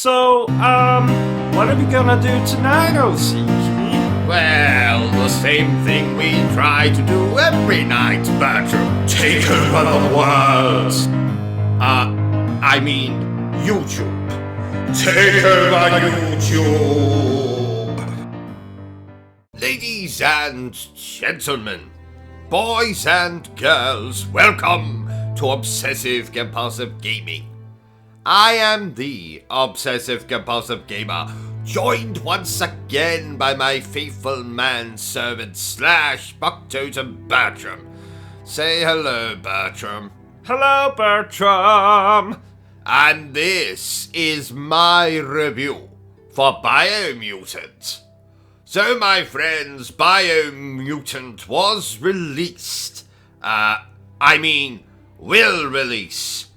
What are we gonna do tonight, O.C.G? Well, the same thing we try to do every night, Bertram. Take over the world. I mean, YouTube. Take over YouTube. Ladies and gentlemen, boys and girls, welcome to Obsessive Compulsive Gaming. I am the Obsessive Compulsive Gamer, joined once again by my faithful manservant / Bucktotem Bertram. Say hello, Bertram. Hello, Bertram! And this is my review for Biomutant. So, my friends, Biomutant was released. Will release.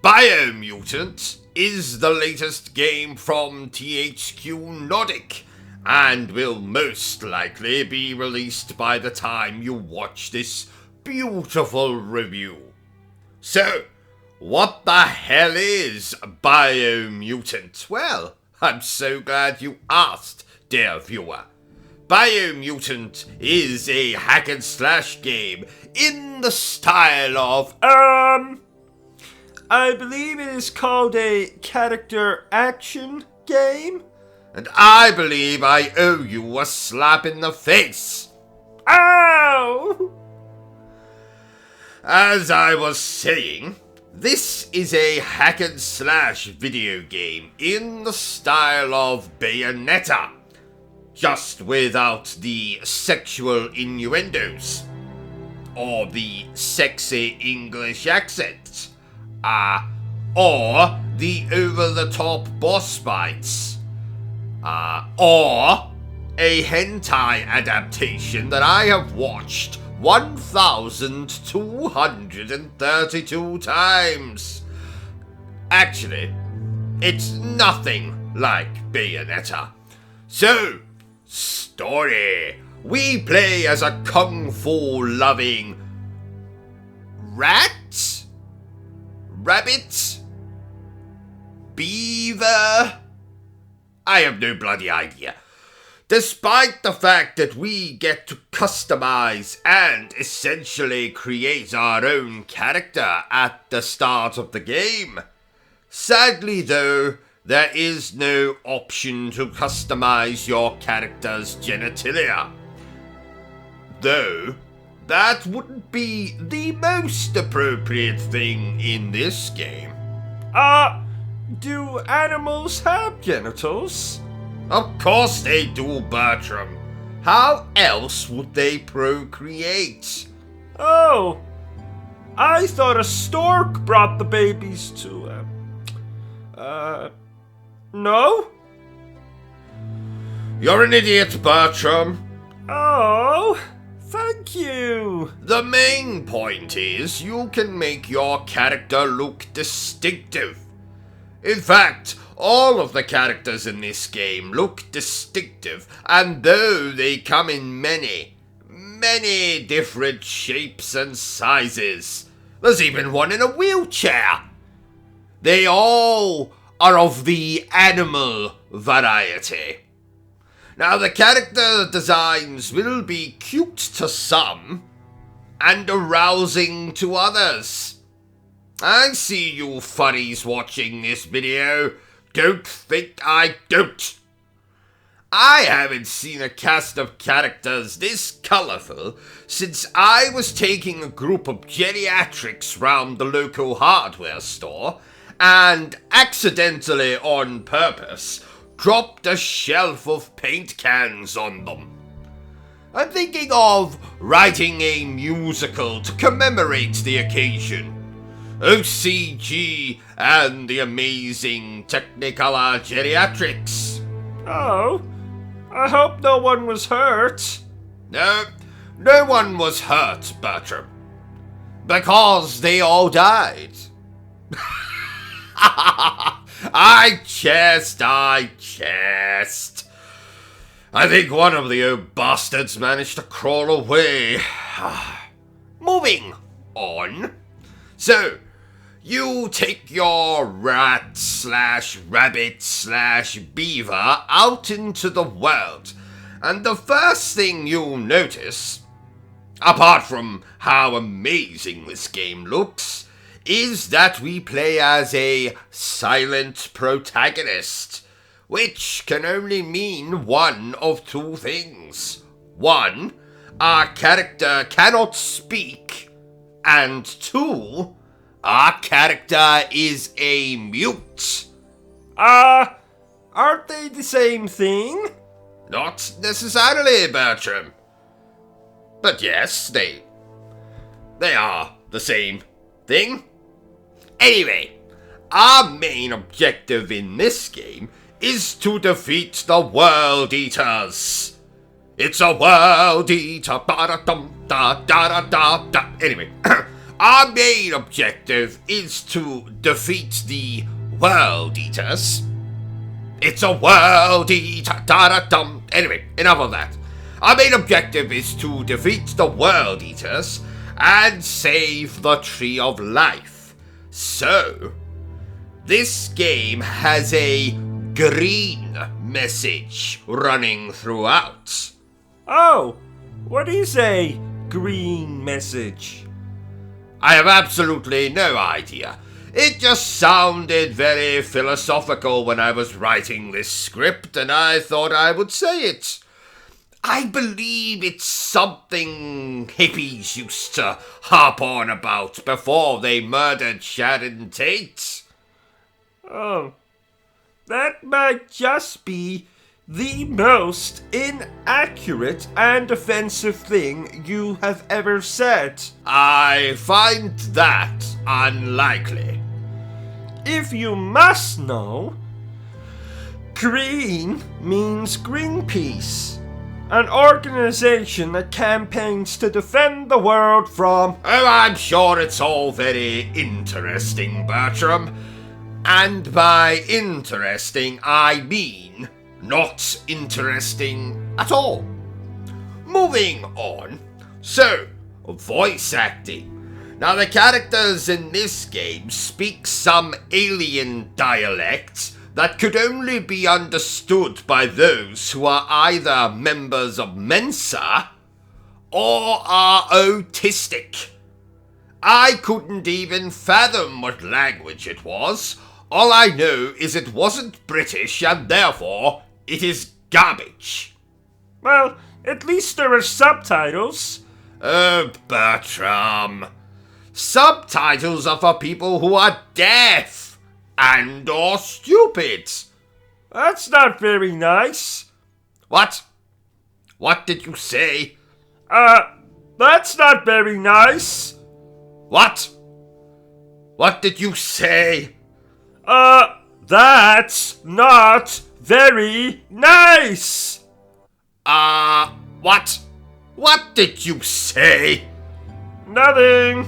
Biomutant is the latest game from THQ Nordic and will most likely be released by the time you watch this beautiful review. So, what the hell is Biomutant? Well, I'm so glad you asked, dear viewer. Biomutant is a hack and slash game in the style of, I believe it is called a character action game? And I believe I owe you a slap in the face. Ow! As I was saying, this is a hack and slash video game in the style of Bayonetta, just without the sexual innuendos, or the sexy English accents, or the over-the-top boss fights, or a hentai adaptation that I have watched 1,232 times. Actually, it's nothing like Bayonetta. So, story. We play as a kung fu loving rat? Rabbit? Beaver? I have no bloody idea. Despite the fact that we get to customize and essentially create our own character at the start of the game. Sadly though, there is no option to customize your character's genitalia. Though, that wouldn't be the most appropriate thing in this game. Do animals have genitals? Of course they do, Bertram. How else would they procreate? Oh, I thought a stork brought the babies to, no? You're an idiot, Bertram. Oh, thank you. The main point is you can make your character look distinctive. In fact, all of the characters in this game look distinctive, and though they come in many different shapes and sizes, there's even one in a wheelchair. They all are of the animal variety. Now, the character designs will be cute to some and arousing to others. I see you furries watching this video. Don't think I don't. I haven't seen a cast of characters this colourful since I was taking a group of geriatrics round the local hardware store and accidentally on purpose dropped a shelf of paint cans on them. I'm thinking of writing a musical to commemorate the occasion. O.C.G. and the amazing Technicolor Geriatrics. Oh, I hope no one was hurt. No one was hurt, Bertram. Because they all died. I jest. I think one of the old bastards managed to crawl away. Moving on. So, You take your rat slash rabbit slash beaver out into the world, and the first thing you'll notice, apart from how amazing this game looks, is that we play as a silent protagonist, which can only mean one of two things. One, our character cannot speak, and two, our character is a mute. Aren't they the same thing? Not necessarily, Bertram. But yes, they are the same thing. Anyway, our main objective in this game is to defeat the World Eaters. It's a World Eater, da-da-dum-da-da-da-da-da. Anyway, our main objective is to defeat the World Eaters. It's a World Eater, da-da-dum. Anyway, enough of that. Our main objective is to defeat the World Eaters and save the Tree of Life. So, this game has a green message running throughout. Oh, what is a green message? I have absolutely no idea. It just sounded very philosophical when I was writing this script, and I thought I would say it. I believe it's something hippies used to harp on about before they murdered Sharon Tate. Oh, that might just be the most inaccurate and offensive thing you have ever said. I find that unlikely. If you must know, green means Greenpeace, an organization that campaigns to defend the world from... Oh, I'm sure it's all very interesting, Bertram. And by interesting, I mean not interesting at all. Moving on. So, voice acting. Now, the characters in this game speak some alien dialect that could only be understood by those who are either members of Mensa or are autistic. I couldn't even fathom what language it was. All I know is it wasn't British and therefore it is garbage. Well, at least there are subtitles. Oh, Bertram. Subtitles are for people who are deaf and or stupid. That's not very nice. What? What did you say? That's not very nice. What? What did you say? That's not very nice. What? What did you say? Nothing.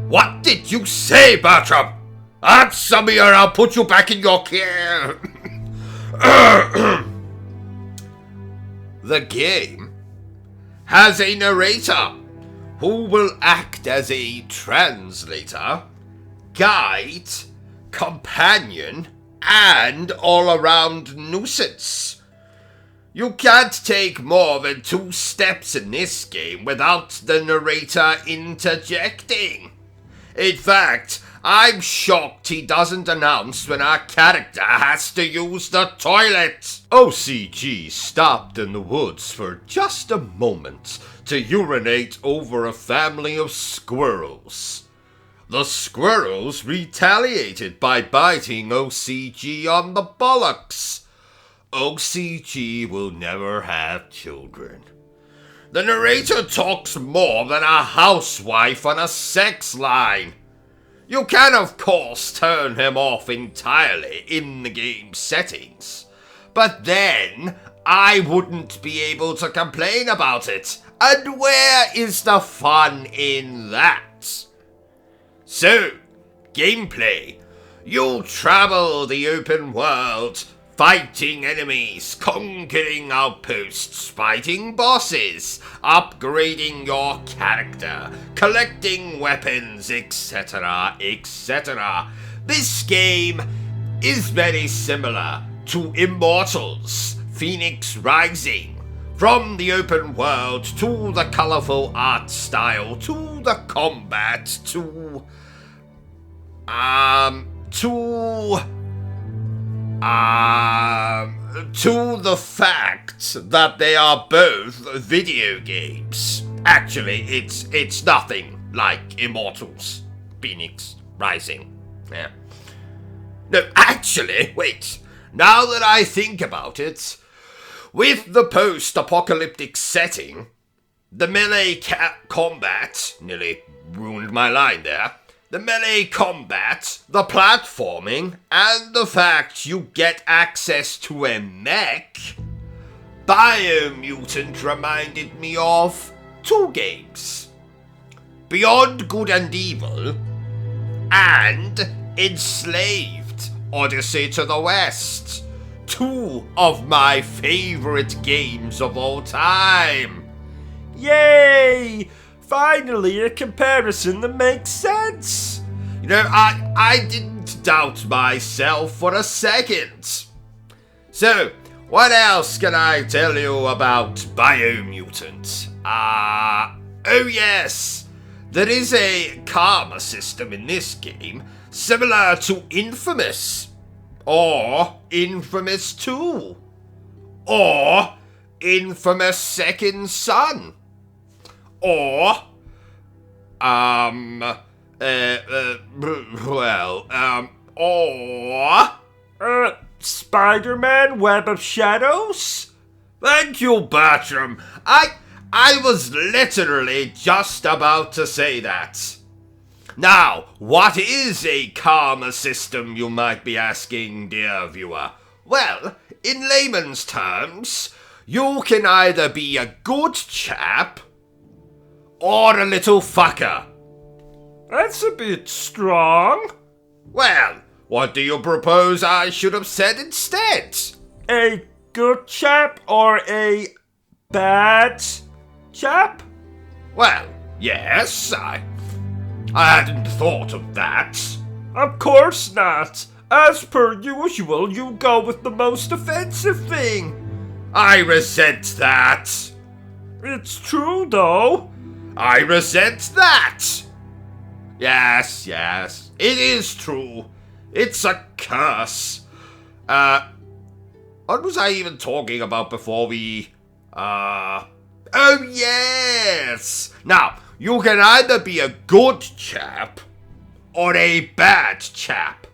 What did you say, Bertram? Answer me or I'll put you back in your care. The game has a narrator who will act as a translator, guide, companion, and all-around nuisance. You can't take more than 2 steps in this game without the narrator interjecting. In fact, I'm shocked he doesn't announce when our character has to use the toilet. O.C.G. stopped in the woods for just a moment to urinate over a family of squirrels. The squirrels retaliated by biting O.C.G. on the buttocks. O.C.G. will never have children. The narrator talks more than a housewife on a sex line. You can, of course, turn him off entirely in the game settings, but then I wouldn't be able to complain about it, and where is the fun in that? So, gameplay. You'll travel the open world, fighting enemies, conquering outposts, fighting bosses, upgrading your character, collecting weapons, etc., etc. This game is very similar to Immortals, Phoenix Rising. From the open world, to the colourful art style, to the combat, to the fact that they are both video games. Actually, it's nothing like Immortals, Phoenix Rising. Yeah. No, actually, wait. Now that I think about it, with the post-apocalyptic setting, the melee combat, nearly ruined my line there, the melee combat, the platforming, and the fact you get access to a mech, Biomutant reminded me of two games. Beyond Good and Evil, and Enslaved, Odyssey to the West. Two of my favorite games of all time. Yay! Finally a comparison that makes sense. You know, I didn't doubt myself for a second. So, what else can I tell you about Biomutant? Oh yes, there is a karma system in this game similar to Infamous. Or Infamous 2. Or Infamous Second Son. Or, Spider-Man Web of Shadows? Thank you, Bertram. I was literally just about to say that. Now, what is a karma system, you might be asking, dear viewer? Well, in layman's terms, you can either be a good chap or a little fucker. That's a bit strong. Well, what do you propose I should have said instead? A good chap or a bad chap? Well, yes, I hadn't thought of that. Of course not. As per usual, you go with the most offensive thing. I resent that. It's true, though. I resent that. Yes, it is true. It's a curse. What was I even talking about before we, Oh, yes! Now, you can either be a good chap or a bad chap,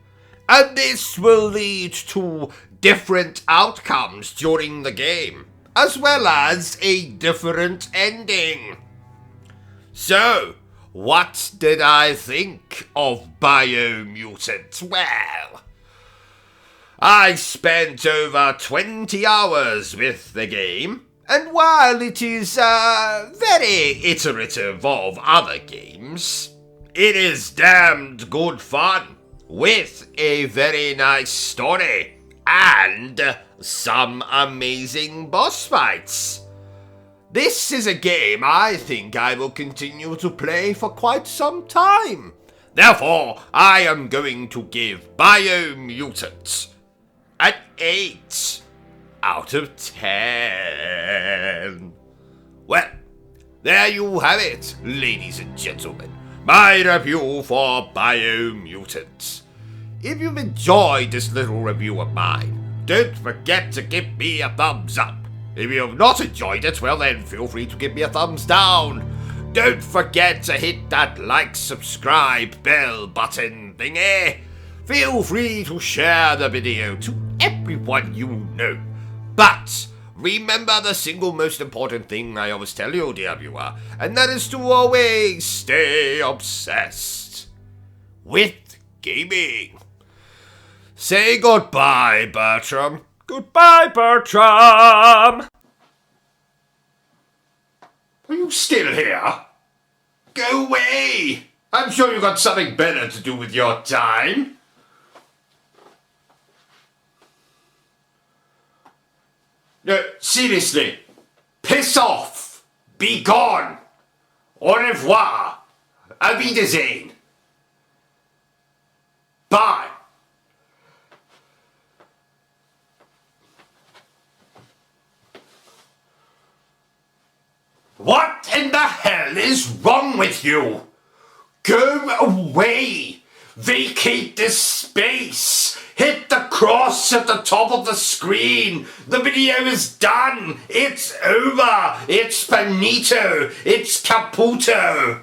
and this will lead to different outcomes during the game, as well as a different ending. So, what did I think of Biomutant? Well, I spent over 20 hours with the game, and while it is very iterative of other games, it is damned good fun, with a very nice story, and some amazing boss fights. This is a game I think I will continue to play for quite some time. Therefore, I am going to give Biomutant an 8 out of 10. Well, there you have it, ladies and gentlemen. My review for Biomutant. If you've enjoyed this little review of mine, don't forget to give me a thumbs up. If you have not enjoyed it, well then feel free to give me a thumbs down. Don't forget to hit that like, subscribe, bell button thingy. Feel free to share the video to everyone you know. But remember the single most important thing I always tell you, dear viewer, and that is to always stay obsessed with gaming. Say goodbye, Bertram. Goodbye, Bertram! Are you still here? Go away! I'm sure you've got something better to do with your time. No, seriously. Piss off. Be gone. Au revoir. Auf Wiedersehen. Bye. What in the hell is wrong with you? Go away! Vacate this space! Hit the cross at the top of the screen! The video is done! It's over! It's finito! It's caputo!